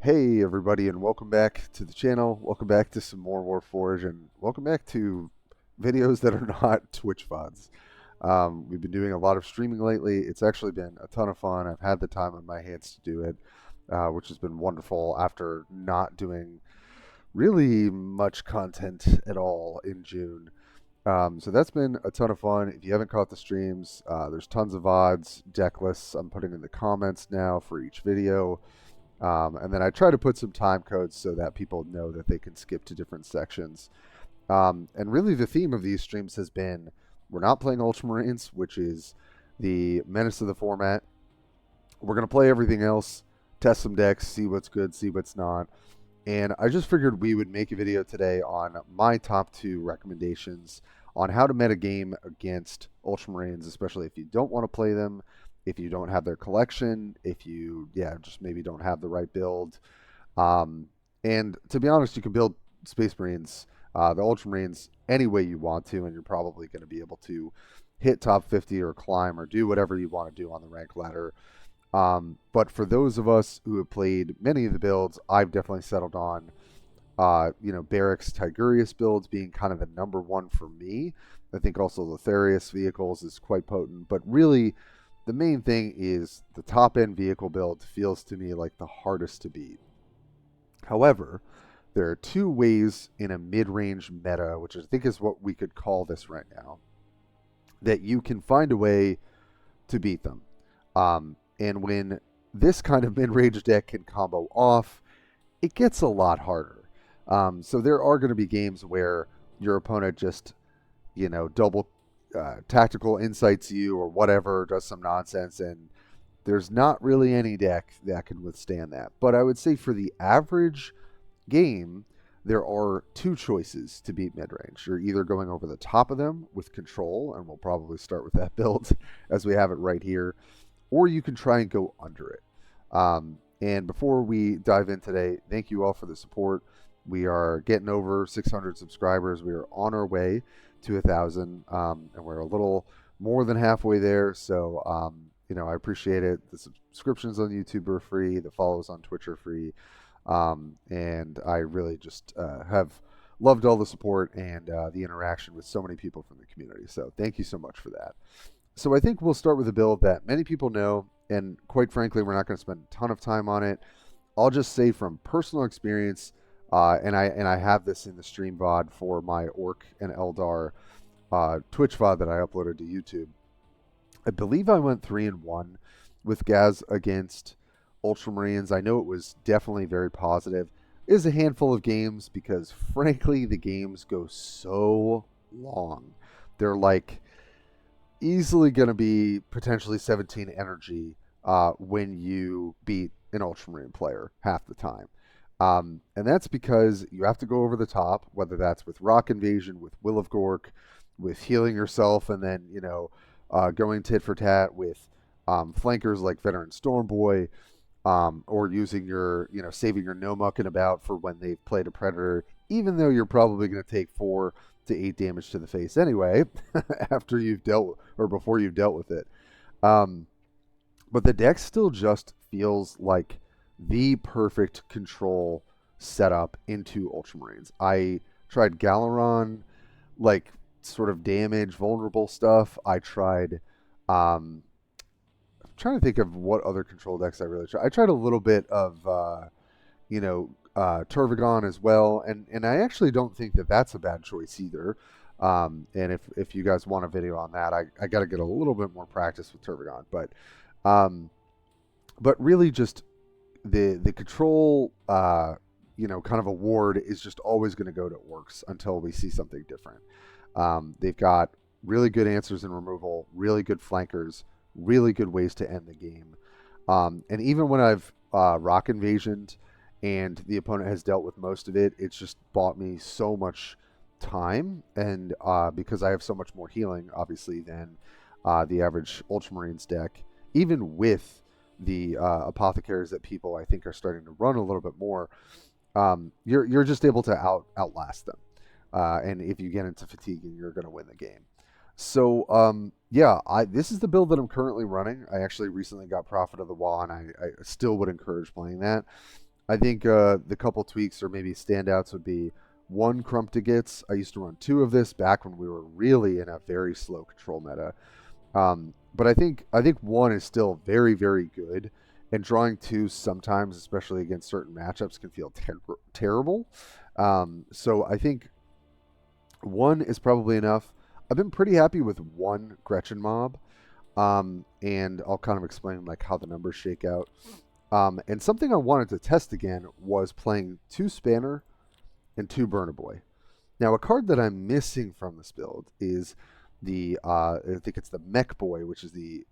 Hey everybody, and welcome back to the channel. Welcome back to some more Warpforge, and welcome back to videos that are not Twitch VODs. We've been doing a lot of streaming lately. It's actually been a ton of fun. I've had the time on my hands to do it, which has been wonderful after not doing really much content at all in June. So that's been a ton of fun. If you haven't caught the streams, there's tons of VODs, deck lists I'm putting in the comments now for each video. And then I try to put some time codes so that people know that they can skip to different sections. And really, the theme of these streams has been we're not playing Ultramarines, which is the menace of the format. We're going to play everything else, test some decks, see what's good, see what's not. And I just figured we would make a video today on my top 2 recommendations on how to metagame against Ultramarines, especially if you don't want to play them, if you don't have their collection, if you, just maybe don't have the right build. And to be honest, you can build Space Marines, the Ultramarines, any way you want to, and you're probably going to be able to hit top 50 or climb or do whatever you want to do on the rank ladder. But for those of us who have played many of the builds, I've definitely settled on, Barracks Tigurius builds being kind of the number one for me. I think also Lotharius vehicles is quite potent, but really the main thing is the top end vehicle build feels to me like the hardest to beat. However, there are 2 ways in a mid-range meta, which I think is what we could call this right now, that you can find a way to beat them. And when this kind of mid-range deck can combo off, it gets a lot harder. So there are going to be games where your opponent just, double tactical insights you or whatever, does some nonsense, and there's not really any deck that can withstand that. But I would say for the average game, there are 2 choices to beat midrange. You're either going over the top of them with control, and we'll probably start with that build as we have it right here, or you can try and go under it. And before we dive in today, thank you all for the support. We are getting over 600 subscribers. We are on our way to 1,000, and we're a little more than halfway there. So, I appreciate it. The subscriptions on YouTube are free. The follows on Twitch are free. And I really just have loved all the support and the interaction with so many people from the community. So thank you so much for that. So I think we'll start with a build that many people know, and quite frankly, we're not going to spend a ton of time on it. I'll just say from personal experience, and I have this in the stream VOD for my Orc and Eldar Twitch VOD that I uploaded to YouTube. I believe I went 3-1 with Ghaz against Ultramarines. I know it was definitely very positive. It is a handful of games because, frankly, the games go so long. They're like easily going to be potentially 17 energy when you beat an Ultramarine player half the time. And that's because you have to go over the top, whether that's with Rock Invasion, with Will of Gork, with healing yourself, and then, going tit for tat with flankers like Veteran Stormboy, or using your, saving your no mucking about for when they've played a Predator, even though you're probably going to take 4 to 8 damage to the face anyway, after you've dealt or before you've dealt with it. But the deck still just feels like the perfect control setup into Ultramarines. I tried Galaron, like sort of damage, vulnerable stuff. I tried, I'm trying to think of what other control decks I really tried. I tried a little bit of, Turvagon as well, and I actually don't think that that's a bad choice either. And if you guys want a video on that, I got to get a little bit more practice with Turvagon, but really just the control, kind of award is just always going to go to Orcs until we see something different. They've got really good answers in removal, really good flankers, really good ways to end the game. And even when I've Rock Invasioned and the opponent has dealt with most of it, it's just bought me so much time. And because I have so much more healing, obviously, than the average Ultramarines deck, even with the apothecaries that people I think are starting to run a little bit more, you're just able to outlast them. And if you get into fatiguing, you're going to win the game. So, this is the build that I'm currently running. I actually recently got Prophet of the Wall, and I still would encourage playing that. I think the couple tweaks or maybe standouts would be one, Crumptigates. I used to run two of this back when we were really in a very slow control meta. But I think one is still very, very good, and drawing two sometimes, especially against certain matchups, can feel terrible. So I think one is probably enough. I've been pretty happy with one Gretchen mob, and I'll kind of explain like how the numbers shake out. And something I wanted to test again was playing two Spanner and two Burner Boy. Now, a card that I'm missing from this build is the I think it's the Mech Boy, which is the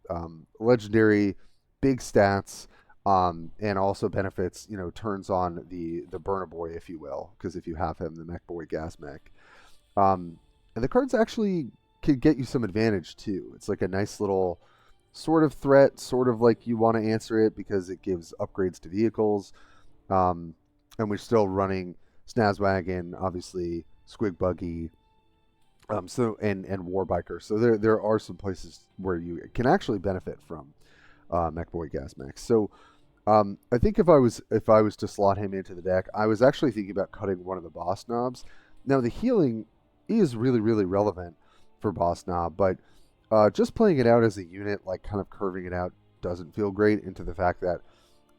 legendary big stats, and also benefits, turns on the Burner Boy, if you will, because if you have him, the Mech Boy Gas Mech. And the cards actually can get you some advantage too. It's like a nice little sort of threat, sort of like you want to answer it because it gives upgrades to vehicles. And we're still running Snazwagon, obviously, Squig Buggy, so and Warbiker. So there are some places where you can actually benefit from Mech Boy Gas Mech. So I think if I was to slot him into the deck, I was actually thinking about cutting one of the boss knobs. Now the healing is really, really relevant for boss knob, but just playing it out as a unit, like kind of curving it out, doesn't feel great, into the fact that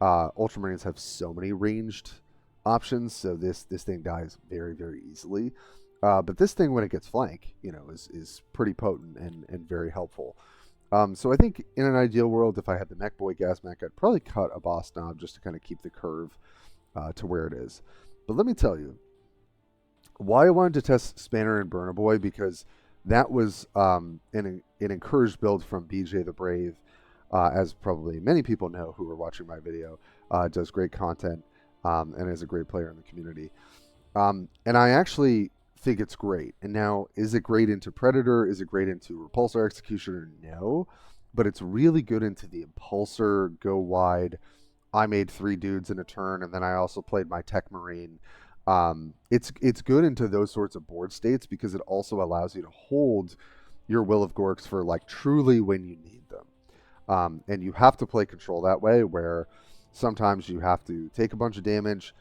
Ultramarines have so many ranged options, so this thing dies very, very easily. But this thing, when it gets flank, is pretty potent and very helpful. So I think in an ideal world, if I had the Mech Boy Gas Mech, I'd probably cut a boss knob just to kind of keep the curve to where it is. But let me tell you why I wanted to test Spanner and Burner Boy, because that was an encouraged build from BJ the Brave, as probably many people know who are watching my video. Does great content and is a great player in the community. And I actually think it's great. And now, is it great into Predator? Is it great into Repulsor Executioner? No. But it's really good into the Impulsor, go wide. I made 3 dudes in a turn, and then I also played my Tech Marine. It's good into those sorts of board states because it also allows you to hold your Will of Gorks for like truly when you need them. And you have to play control that way, where sometimes you have to take a bunch of damage,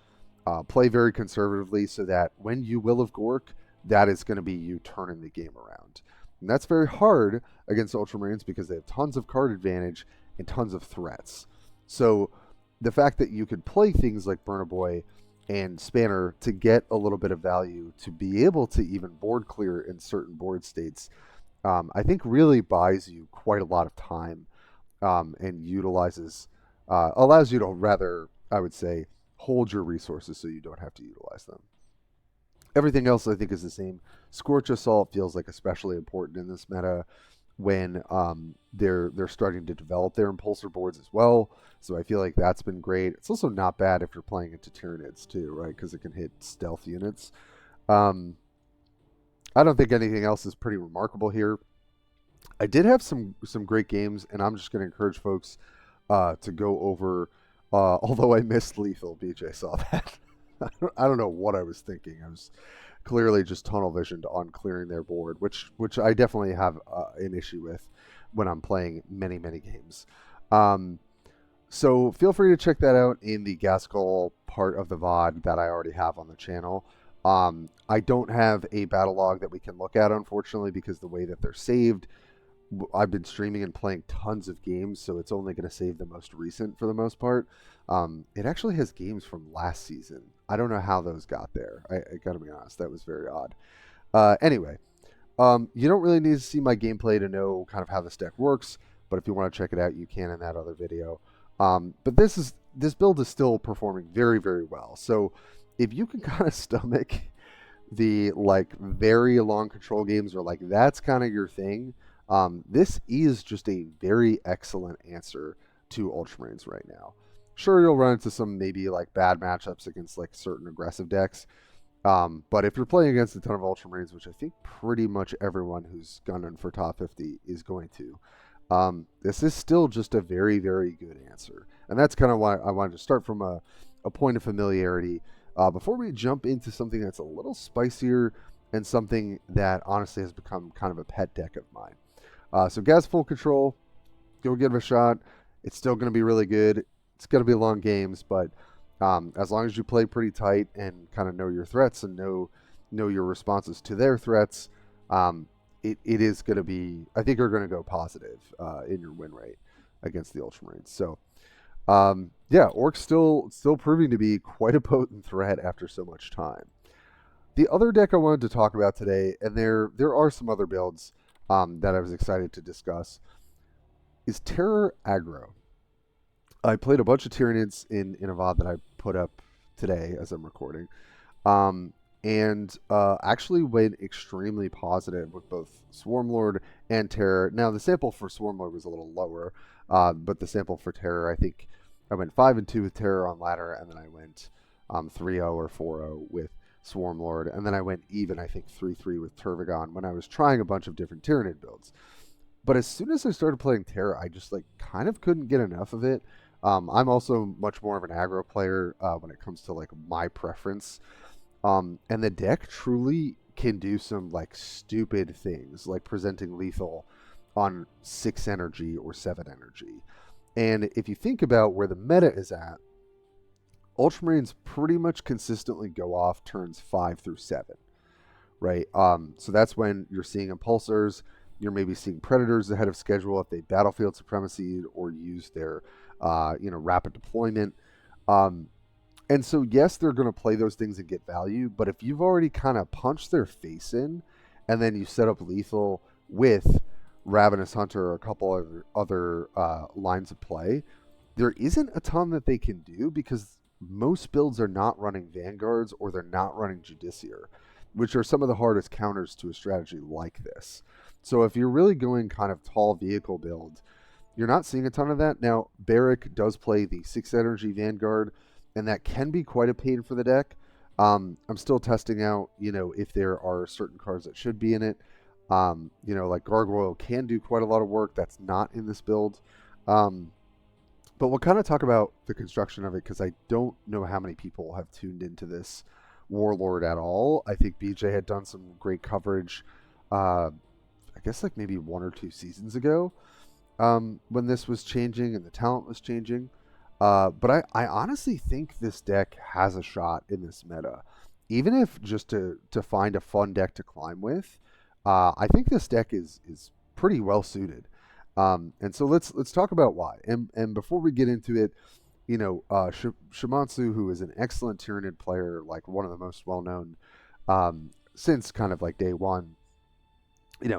play very conservatively, so that when you Will of Gork, that is going to be you turning the game around. And that's very hard against Ultramarines because they have tons of card advantage and tons of threats. So the fact that you could play things like Burner Boy and Spanner to get a little bit of value, to be able to even board clear in certain board states, I think really buys you quite a lot of time, and allows you to, rather, I would say, hold your resources so you don't have to utilize them. Everything else I think is the same. Scorch Assault feels like especially important in this meta when they're starting to develop their impulsor boards as well. So I feel like that's been great. It's also not bad if you're playing into Tyranids too, right? Because it can hit stealth units. I don't think anything else is pretty remarkable here. I did have some great games, and I'm just going to encourage folks to go over. Although I missed Lethal, BJ saw that. I don't know what I was thinking. I was clearly just tunnel visioned on clearing their board, which I definitely have an issue with when I'm playing many, many games. So feel free to check that out in the Gaskell part of the VOD that I already have on the channel. I don't have a battle log that we can look at, unfortunately, because the way that they're saved, I've been streaming and playing tons of games, so it's only going to save the most recent for the most part. It actually has games from last season. I don't know how those got there. I got to be honest, that was very odd. Anyway, you don't really need to see my gameplay to know kind of how this deck works, but if you want to check it out, you can in that other video. But this build is still performing very, very well. So if you can kind of stomach the like very long control games, or like that's kind of your thing, this is just a very excellent answer to Ultramarines right now. Sure, you'll run into some maybe like bad matchups against like certain aggressive decks, but if you're playing against a ton of Ultramarines, which I think pretty much everyone who's gunning for top 50 is going to, this is still just a very, very good answer. And that's kind of why I wanted to start from a point of familiarity before we jump into something that's a little spicier and something that honestly has become kind of a pet deck of mine. So Ghaz Kontrol, go give it a shot. It's still going to be really good. It's going to be long games, but As long as you play pretty tight and kind of know your threats and know your responses to their threats, it is going to be, I think you're going to go positive in your win rate against the Ultramarines. So, yeah, Orcs still proving to be quite a potent threat after so much time. The other deck I wanted to talk about today, and there are some other builds that I was excited to discuss, is Terror Aggro. I played a bunch of Tyranids in a VOD that I put up today as I'm recording, and actually went extremely positive with both Swarmlord and Terror. Now, the sample for Swarmlord was a little lower, but the sample for Terror, I think I went 5-2 with Terror on ladder, and then I went 3-0 or 4-0 with Swarmlord, and then I went even, I think 3-3 with Turvagon when I was trying a bunch of different Tyranid builds. But as soon as I started playing Terror, I just like kind of couldn't get enough of it. I'm also much more of an aggro player when it comes to like my preference. And the deck truly can do some like stupid things, like presenting lethal on 6 energy or 7 energy. And if you think about where the meta is at, Ultramarines pretty much consistently go off turns 5 through 7, right? So that's when you're seeing Impulsors, you're maybe seeing Predators ahead of schedule if they battlefield supremacy or use their, rapid deployment. And so, yes, they're going to play those things and get value, but if you've already kind of punched their face in, and then you set up lethal with Ravenous Hunter or a couple other lines of play, there isn't a ton that they can do because most builds are not running Vanguards or they're not running Judiciar, which are some of the hardest counters to a strategy like this. So if you're really going kind of tall vehicle build, you're not seeing a ton of that. Now, Barrick does play the 6 energy Vanguard, and that can be quite a pain for the deck. I'm still testing out, if there are certain cards that should be in it. Like Gargoyle can do quite a lot of work that's not in this build. But we'll kind of talk about the construction of it because I don't know how many people have tuned into this Warlord at all. I think BJ had done some great coverage, I guess like maybe 1 or 2 seasons ago when this was changing and the talent was changing. But I honestly think this deck has a shot in this meta. Even if just to find a fun deck to climb with, I think this deck is pretty well suited. And so let's talk about why. And before we get into it, Shimatsu, who is an excellent Tyranid player, like one of the most well-known since kind of like day one,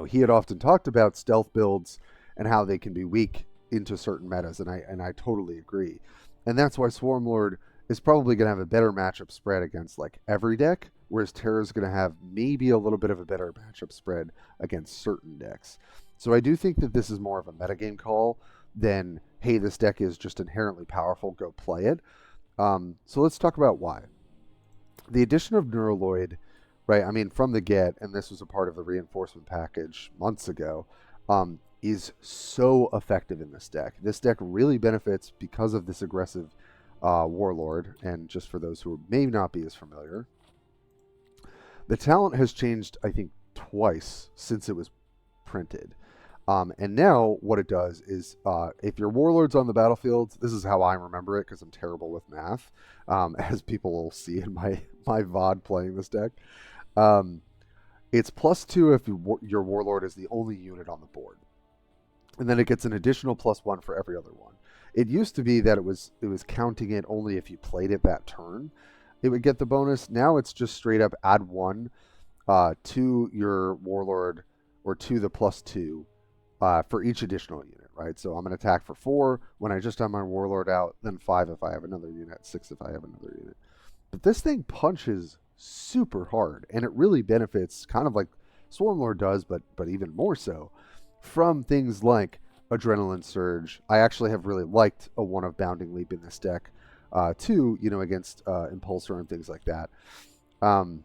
he had often talked about stealth builds and how they can be weak into certain metas, and I totally agree. And that's why Swarmlord is probably going to have a better matchup spread against like every deck, whereas Terror is going to have maybe a little bit of a better matchup spread against certain decks. So I do think that this is more of a metagame call than, hey, this deck is just inherently powerful, go play it. So let's talk about why. The addition of Neuraloid, right, I mean, from the get, and this was a part of the reinforcement package months ago, is so effective in this deck. This deck really benefits because of this aggressive Warlord, and just for those who may not be as familiar, the talent has changed, I think, twice since it was printed. And now what it does is if your Warlord's on the battlefield, this is how I remember it because I'm terrible with math, as people will see in my VOD playing this deck. It's +2 if your Warlord is the only unit on the board. And then it gets an additional +1 for every other one. It used to be that it was counting it only if you played it that turn. It would get the bonus. Now it's just straight up add 1 to your Warlord or to the +2 for each additional unit, right? So I'm going to attack for 4 when I just have my Warlord out, then 5 if I have another unit, 6 if I have another unit. But this thing punches super hard, and it really benefits, kind of like Swarmlord does, but even more so, from things like Adrenaline Surge. I actually have really liked a 1 of Bounding Leap in this deck, too, against Impulsor and things like that. And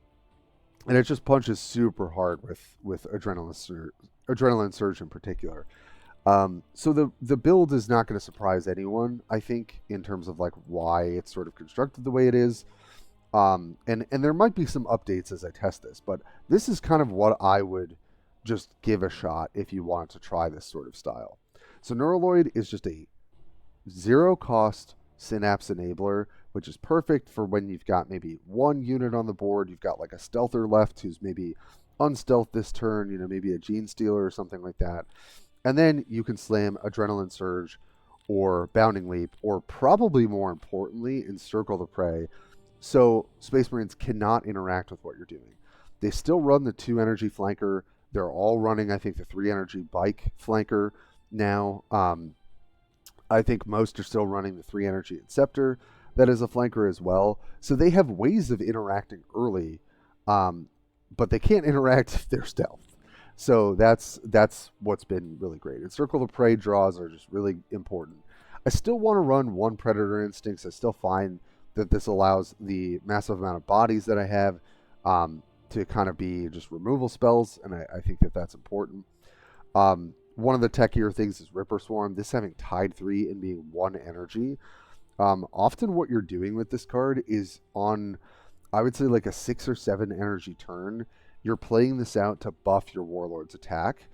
it just punches super hard with Adrenaline Surge in particular. So the build is not going to surprise anyone, I think, in terms of like why it's sort of constructed the way it is. And there might be some updates as I test this, but this is kind of what I would just give a shot if you wanted to try this sort of style. So Neuraloid is just a 0-cost Synapse enabler which is perfect for when you've got maybe one unit on the board, you've got like a stealther left who's maybe unstealth this turn, you know, maybe a gene stealer or something like that. And then you can slam Adrenaline Surge or Bounding Leap, or probably more importantly, Encircle the Prey. So Space Marines cannot interact with what you're doing. They still run the 2 energy flanker. They're all running, I think, the 3 energy bike flanker now. I think most are still running the 3 energy Inceptor that is a flanker as well. So they have ways of interacting early, but they can't interact if they're stealth. So that's what's been really great. Encircle the Prey draws are just really important. I still want to run 1 Predator Instincts. I still find that this allows the massive amount of bodies that I have to kind of be just removal spells, and I think that that's important. One of the techier things is Ripper Swarm. This having Tide 3 and being 1 energy. Often what you're doing with this card is on, I would say, like a 6 or 7 energy turn, you're playing this out to buff your Warlord's attack.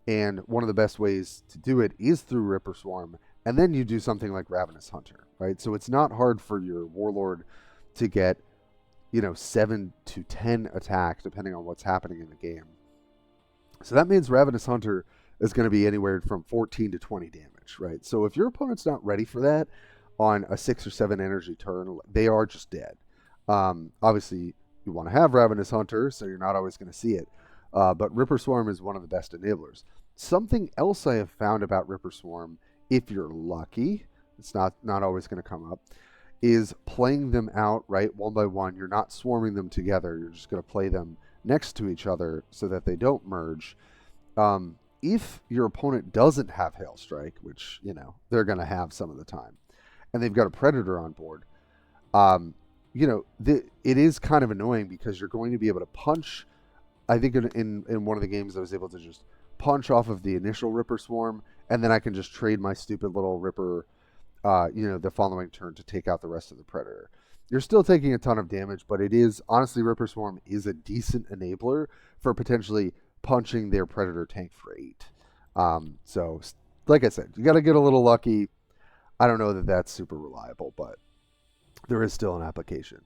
And one of the best ways to do it is through Ripper Swarm, and then you do something like Ravenous Hunter, right? So it's not hard for your Warlord to get, 7 to 10 attack, depending on what's happening in the game. So that means Ravenous Hunter is going to be anywhere from 14 to 20 damage, right? So if your opponent's not ready for that on a 6 or 7 energy turn, they are just dead. Obviously, you want to have Ravenous Hunter, so you're not always going to see it. But Ripper Swarm is one of the best enablers. Something else I have found about Ripper Swarm, if you're lucky, it's not always going to come up, is playing them out, right, one by one. You're not swarming them together. You're just going to play them next to each other so that they don't merge. If your opponent doesn't have Hail Strike, which, they're going to have some of the time, and they've got a Predator on board, it is kind of annoying because you're going to be able to punch. I think in one of the games I was able to just punch off of the initial Ripper Swarm, and then I can just trade my stupid little Ripper, the following turn to take out the rest of the Predator. You're still taking a ton of damage, but it is, honestly, Ripper Swarm is a decent enabler for potentially punching their Predator tank for 8. So, like I said, you got to get a little lucky. I don't know that that's super reliable, but there is still an application.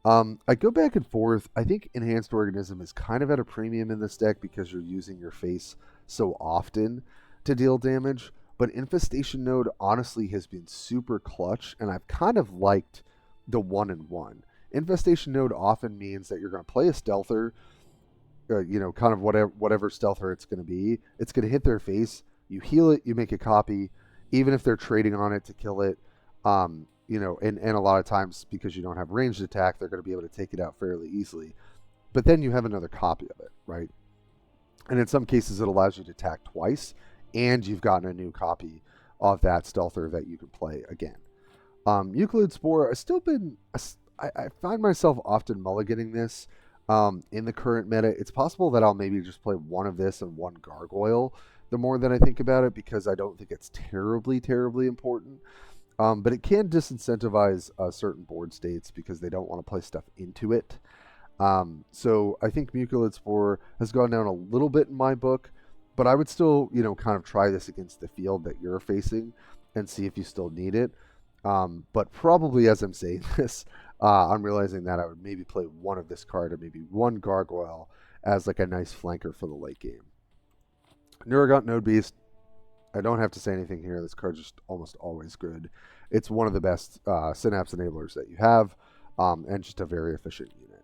I go back and forth. I think Enhanced Organism is kind of at a premium in this deck because you're using your face so often to deal damage. But Infestation Node honestly has been super clutch, and I've kind of liked the 1-in-1. Infestation Node often means that you're going to play a Stealther, kind of whatever Stealther it's going to be. It's going to hit their face. You heal it, you make a copy, even if they're trading on it to kill it. And a lot of times, because you don't have ranged attack, they're going to be able to take it out fairly easily. But then you have another copy of it, right? And in some cases, it allows you to attack twice, and you've gotten a new copy of that Stealther that you can play again. Euclid Spore, I find myself often mulliganing this in the current meta. It's possible that I'll maybe just play 1 of this and 1 Gargoyle the more that I think about it, because I don't think it's terribly, terribly important. But it can disincentivize certain board states because they don't want to play stuff into it. So I think Muculid Spore has gone down a little bit in my book, but I would still, kind of try this against the field that you're facing and see if you still need it. But probably as I'm saying this, I'm realizing that I would maybe play 1 of this card or maybe 1 Gargoyle as like a nice flanker for the late game. Neurogaunt Node Beast, I don't have to say anything here. This card's just almost always good. It's one of the best Synapse enablers that you have, and just a very efficient unit.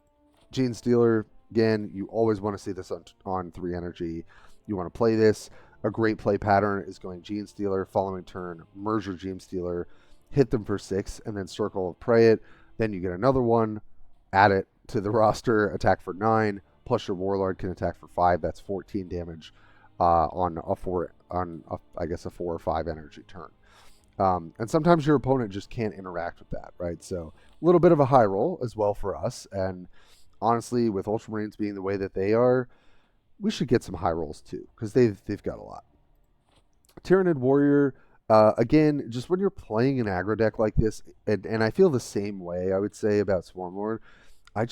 Gene Stealer, again, you always want to see this on 3 energy. You want to play this. A great play pattern is going Gene Stealer, following turn, merge your Gene Stealer, hit them for 6, and then Circle of Prey it. Then you get another one, add it to the roster, attack for 9, plus your Warlord can attack for 5. That's 14 damage on a 4 or 5 energy turn. And sometimes your opponent just can't interact with that, right? So a little bit of a high roll as well for us. And honestly, with Ultramarines being the way that they are, we should get some high rolls too, because they've got a lot. Tyranid Warrior, again, just when you're playing an aggro deck like this, and I feel the same way, I would say, about Swarmlord, I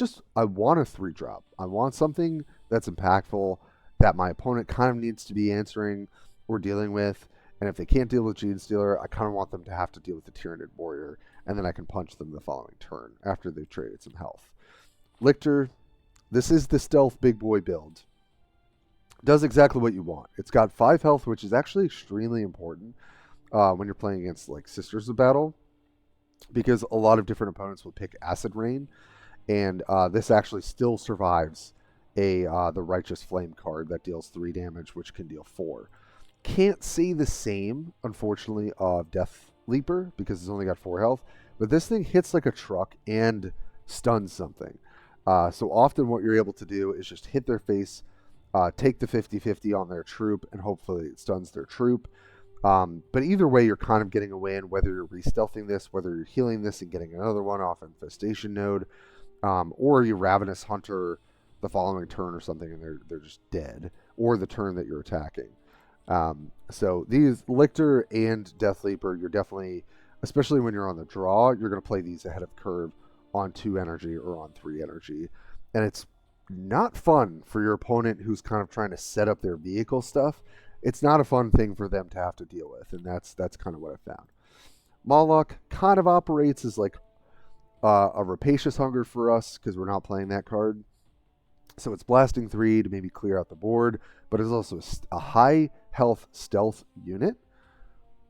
want a 3-drop. I want something that's impactful that my opponent kind of needs to be answering or dealing with. And if they can't deal with Gene Stealer, I kind of want them to have to deal with the Tyranid Warrior and then I can punch them the following turn after they've traded some health. Lictor, this is the stealth big boy build. Does exactly what you want. It's got 5 health, which is actually extremely important when you're playing against like Sisters of Battle, because a lot of different opponents will pick Acid Rain, and this actually still survives the Righteous Flame card that deals 3 damage, which can deal 4. Can't say the same, unfortunately, of Death Leaper, because it's only got 4 health, but this thing hits like a truck and stuns something. So often what you're able to do is just hit their face, take the 50-50 on their troop, and hopefully it stuns their troop. But either way, you're kind of getting a win, whether you're re-stealthing this, whether you're healing this and getting another one off Infestation Node, or you Ravenous Hunter the following turn or something, and they're just dead, or the turn that you're attacking. So these Lictor and Death Leaper, you're definitely, especially when you're on the draw, you're going to play these ahead of curve on 2 energy or on 3 energy. And it's not fun for your opponent who's kind of trying to set up their vehicle stuff. It's not a fun thing for them to have to deal with, and that's kind of what I found. Moloch kind of operates as like a Rapacious Hunger for us, because we're not playing that card. So it's blasting 3 to maybe clear out the board, but it's also a high health stealth unit.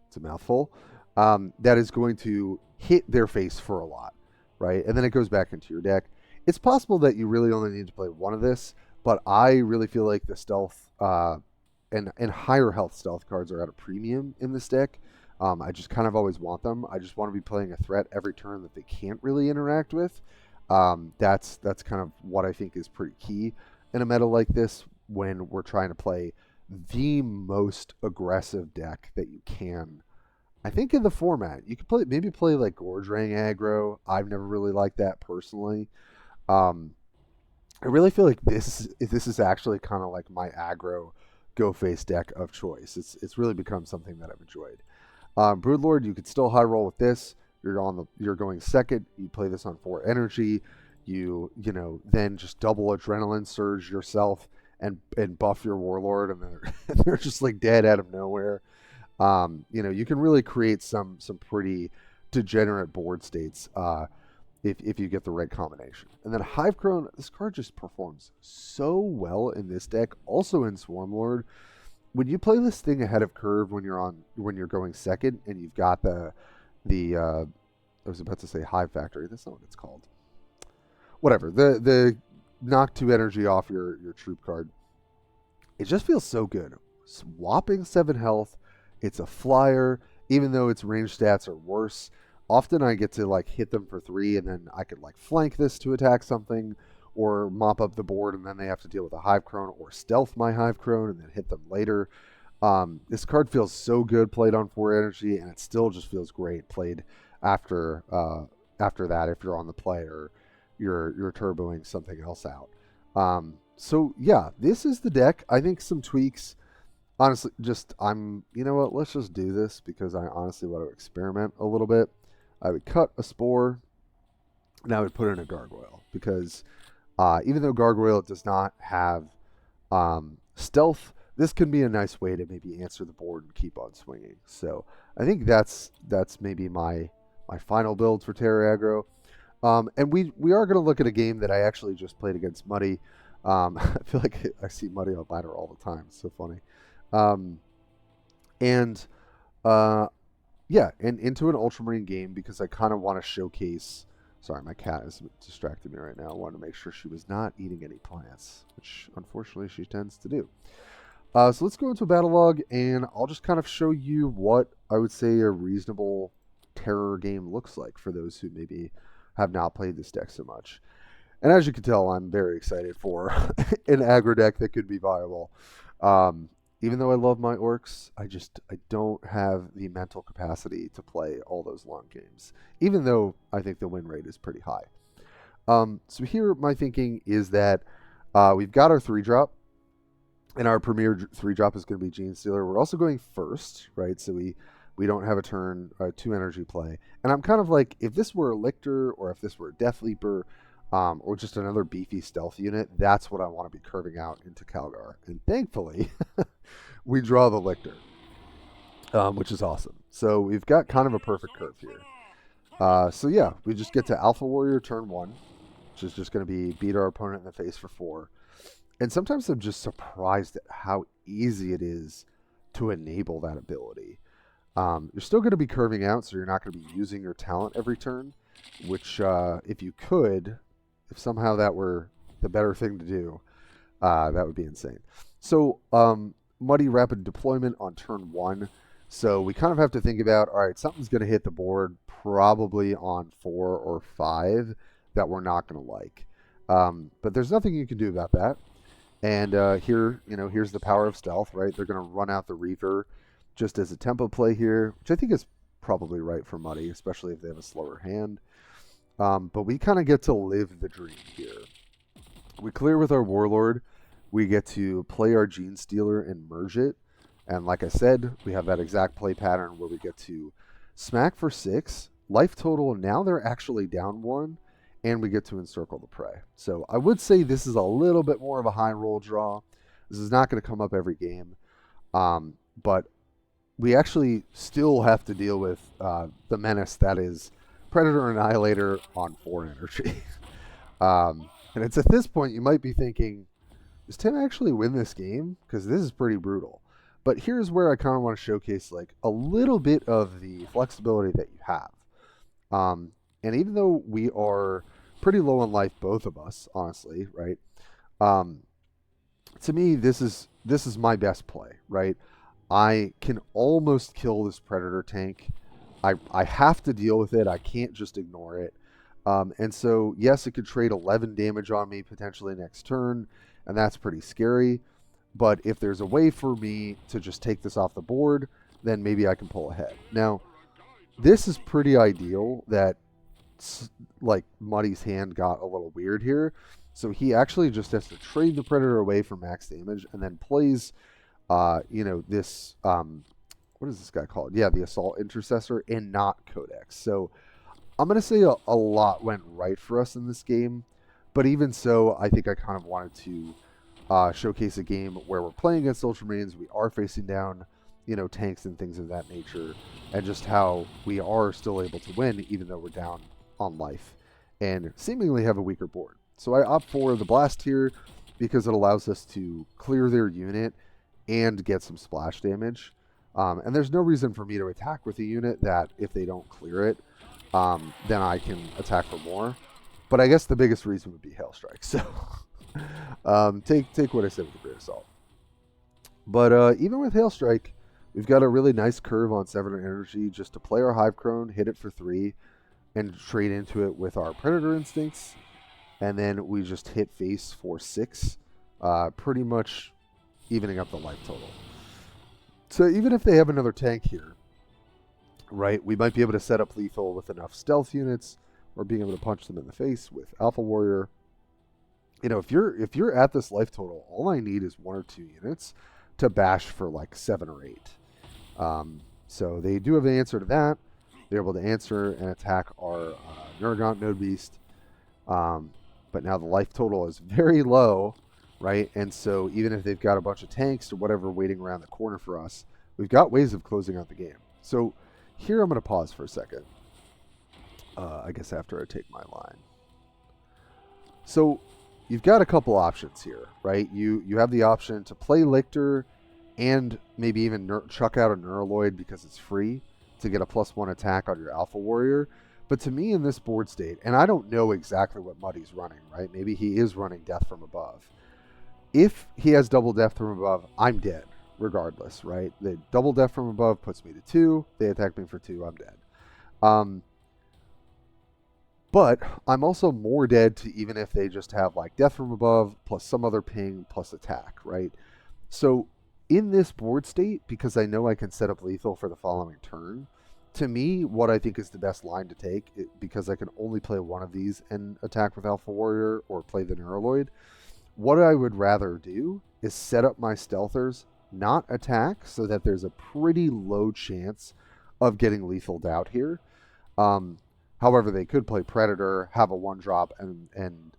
It's a mouthful. That is going to hit their face for a lot, right? And then it goes back into your deck. It's possible that you really only need to play one of this, but I really feel like the stealth and higher health stealth cards are at a premium in this deck. I just kind of always want them. I just want to be playing a threat every turn that they can't really interact with. That's kind of what I think is pretty key in a meta like this, when we're trying to play the most aggressive deck that you can. I think in the format, you could maybe play like Gorgerang aggro. I've never really liked that personally. I really feel like this is actually kind of like my aggro go face deck of choice. It's really become something that I've enjoyed. Broodlord, you could still high roll with this. You're going second. You play this on 4 energy. You then just double Adrenaline Surge yourself and buff your Warlord, and they're just like dead out of nowhere. You can really create some pretty degenerate board states if you get the right combination. And then Hive Crone, this card just performs so well in this deck. Also in Swarmlord, when you play this thing ahead of curve when you're going second, and you've got the I was about to say Hive Factory. That's not what it's called. Whatever. The knock 2 energy off your troop card. It just feels so good. Swapping 7 health. It's a flyer. Even though its range stats are worse, often I get to like hit them for 3, and then I could like flank this to attack something, or mop up the board, and then they have to deal with a Hive Crone, or stealth my Hive Crone and then hit them later. This card feels so good played on 4 energy, and it still just feels great played after that if you're on the play or you're turboing something else out. So yeah, this is the deck. I think some tweaks. Honestly, you know what? Let's just do this, because I honestly want to experiment a little bit. I would cut a Spore, and I would put in a Gargoyle, because even though Gargoyle does not have stealth, this can be a nice way to maybe answer the board and keep on swinging. So I think that's maybe my final build for Terror Aggro. And we are going to look at a game that I actually just played against Muddy. I feel like I see Muddy on ladder all the time. It's so funny. Yeah, and into an Ultramarine game, because I kind of want to showcase. Sorry, my cat is distracting me right now. I wanted to make sure she was not eating any plants, which unfortunately she tends to do. So let's go into a battle log, and I'll just kind of show you what I would say a reasonable terror game looks like for those who maybe have not played this deck so much. And as you can tell, I'm very excited for an aggro deck that could be viable. Even though I love my orcs, I don't have the mental capacity to play all those long games, even though I think the win rate is pretty high. So here my thinking is that we've got our 3-drop, and our premier 3-drop is going to be Gene Stealer. We're also going first, right? So we don't have a turn 2 energy play. And I'm kind of like, if this were a Lictor, or if this were a Death Leaper, or just another beefy stealth unit, that's what I want to be curving out into Calgar. And thankfully, we draw the Lictor, which is awesome. So we've got kind of a perfect curve here. So yeah, we just get to Alpha Warrior turn 1, which is just going to be beat our opponent in the face for 4. And sometimes I'm just surprised at how easy it is to enable that ability. You're still going to be curving out, so you're not going to be using your talent every turn, which if you could, if somehow that were the better thing to do, that would be insane. So Muddy Rapid Deployment on turn 1. So we kind of have to think about, all right, something's going to hit the board probably on 4 or 5 that we're not going to like. But there's nothing you can do about that. And here's the power of stealth, right? They're going to run out the Reaver just as a tempo play here, which I think is probably right for Muddy, especially if they have a slower hand. But we kind of get to live the dream here. We clear with our Warlord. We get to play our Gene Stealer and merge it. And like I said, we have that exact play pattern where we get to smack for 6. Life total, now they're actually down 1. And we get to encircle the prey. So I would say this is a little bit more of a high roll draw. This is not going to come up every game. But we actually still have to deal with the menace that is Predator Annihilator on 4 energy. And it's at this point you might be thinking, does Tim actually win this game? Because this is pretty brutal. But here's where I kind of want to showcase like a little bit of the flexibility that you have. And even though we are pretty low on life, both of us, honestly, right? To me, this is my best play, right? I can almost kill this Predator tank. I have to deal with it. I can't just ignore it. And so, yes, it could trade 11 damage on me potentially next turn, and that's pretty scary. But if there's a way for me to just take this off the board, then maybe I can pull ahead. Now, this is pretty ideal that, like, Muddy's hand got a little weird here. So he actually just has to trade the Predator away for max damage and then plays, this, what is this guy called? Yeah, the Assault Intercessor and not Codex. So I'm going to say a lot went right for us in this game. But even so, I think I kind of wanted to showcase a game where we're playing against Ultramarines. We are facing down, tanks and things of that nature. And just how we are still able to win even though we're down on life. And seemingly have a weaker board. So I opt for the Blast here because it allows us to clear their unit and get some splash damage. And there's no reason for me to attack with a unit that if they don't clear it, then I can attack for more. But I guess the biggest reason would be Hail Strike. So take what I said with a grain of salt. But even with Hail Strike, we've got a really nice curve on 7 energy just to play our Hive Crone, hit it for 3, and trade into it with our Predator Instincts. And then we just hit face for 6, pretty much evening up the life total. So even if they have another tank here, right, we might be able to set up lethal with enough stealth units or being able to punch them in the face with Alpha Warrior. If you're at this life total, all I need is 1 or 2 units to bash for like 7 or 8. So they do have an answer to that. They're able to answer and attack our Neurogaunt Node Beast. But now the life total is very low, right? And so even if they've got a bunch of tanks or whatever waiting around the corner for us, we've got ways of closing out the game. So here I'm going to pause for a second. I guess after I take my line. So you've got a couple options here, right? You have the option to play Lictor and maybe even chuck out a Neuraloid because it's free to get a +1 attack on your Alpha Warrior. But to me in this board state, and I don't know exactly what Muddy's running, right? Maybe he is running Death from Above. If he has double Death from Above, I'm dead regardless, right? The double Death from Above puts me to 2. They attack me for 2, I'm dead. But I'm also more dead to even if they just have like Death from Above plus some other ping plus attack, right? So in this board state, because I know I can set up lethal for the following turn, to me, what I think is the best line to take, because I can only play one of these and attack with Alpha Warrior or play the Neuraloid, what I would rather do is set up my Stealthers, not attack, so that there's a pretty low chance of getting lethaled out here. However, they could play Predator, have a 1-drop, and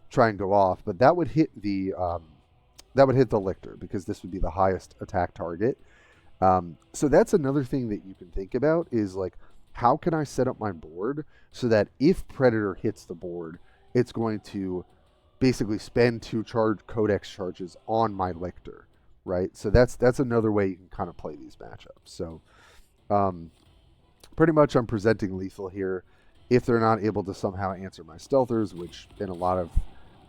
try and go off, but that would hit the Lictor because this would be the highest attack target. So that's another thing that you can think about is like, how can I set up my board so that if Predator hits the board, it's going to basically spend 2 codex charges on my Lictor, right? So that's another way you can kind of play these matchups. So pretty much I'm presenting lethal here. If they're not able to somehow answer my stealthers, which in a lot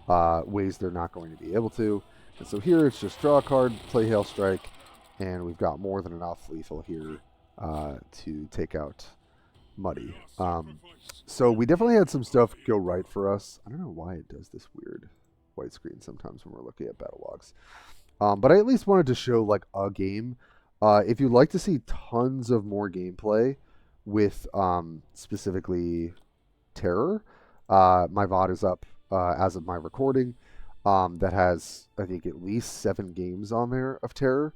of ways they're not going to be able to. And so here it's just draw a card, play Hail Strike, and we've got more than enough lethal here to take out Muddy. So we definitely had some stuff go right for us. I don't know why it does this weird white screen sometimes when we're looking at battle logs. But I at least wanted to show like a game. If you'd like to see tons of more gameplay with specifically Terror, my VOD is up as of my recording. That has, I think, at least 7 games on there of Terror.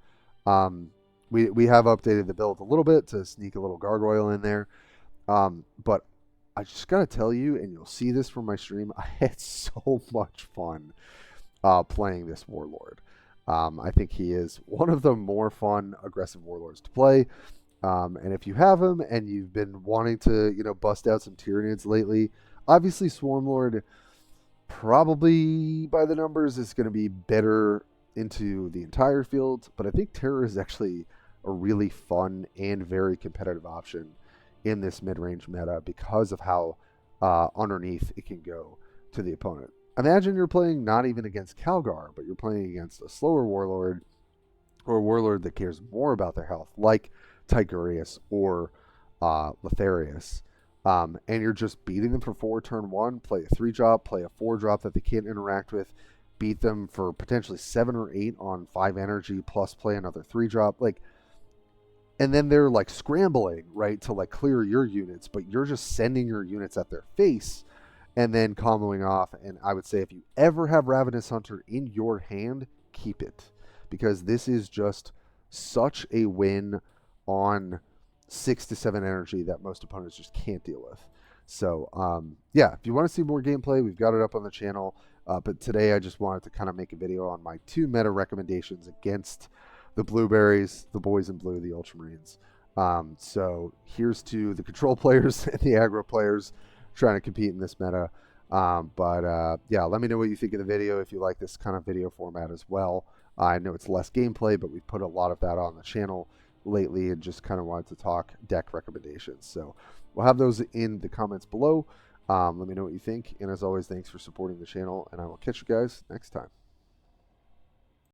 We have updated the build a little bit to sneak a little gargoyle in there. But I just got to tell you, and you'll see this from my stream, I had so much fun playing this Warlord. I think he is one of the more fun, aggressive Warlords to play. And if you have him and you've been wanting to, bust out some Tyranids lately, obviously Swarmlord, probably by the numbers, is going to be better into the entire field. But I think Terror is actually a really fun and very competitive option in this mid-range meta because of how underneath it can go to the opponent. Imagine you're playing not even against Calgar, but you're playing against a slower Warlord or a Warlord that cares more about their health, like Tigurius or Lotharius. And you're just beating them for 4 turn 1, play a 3-drop, play a 4-drop that they can't interact with, beat them for potentially 7 or 8 on 5 energy, plus play another 3-drop. And then they're like scrambling, right, to like clear your units, but you're just sending your units at their face and then comboing off. And I would say if you ever have Ravenous Hunter in your hand, keep it, because this is just such a win on 6 to 7 energy that most opponents just can't deal with. So yeah, if you want to see more gameplay, we've got it up on the channel. But today I just wanted to kind of make a video on my 2 meta recommendations against the Blueberries, the boys in blue, the Ultramarines. So here's to the control players and the aggro players trying to compete in this meta. Yeah, let me know what you think of the video, if you like this kind of video format as well. I know it's less gameplay, but we've put a lot of that on the channel lately and just kind of wanted to talk deck recommendations. So we'll have those in the comments below. Let me know what you think. And as always, thanks for supporting the channel, and I will catch you guys next time.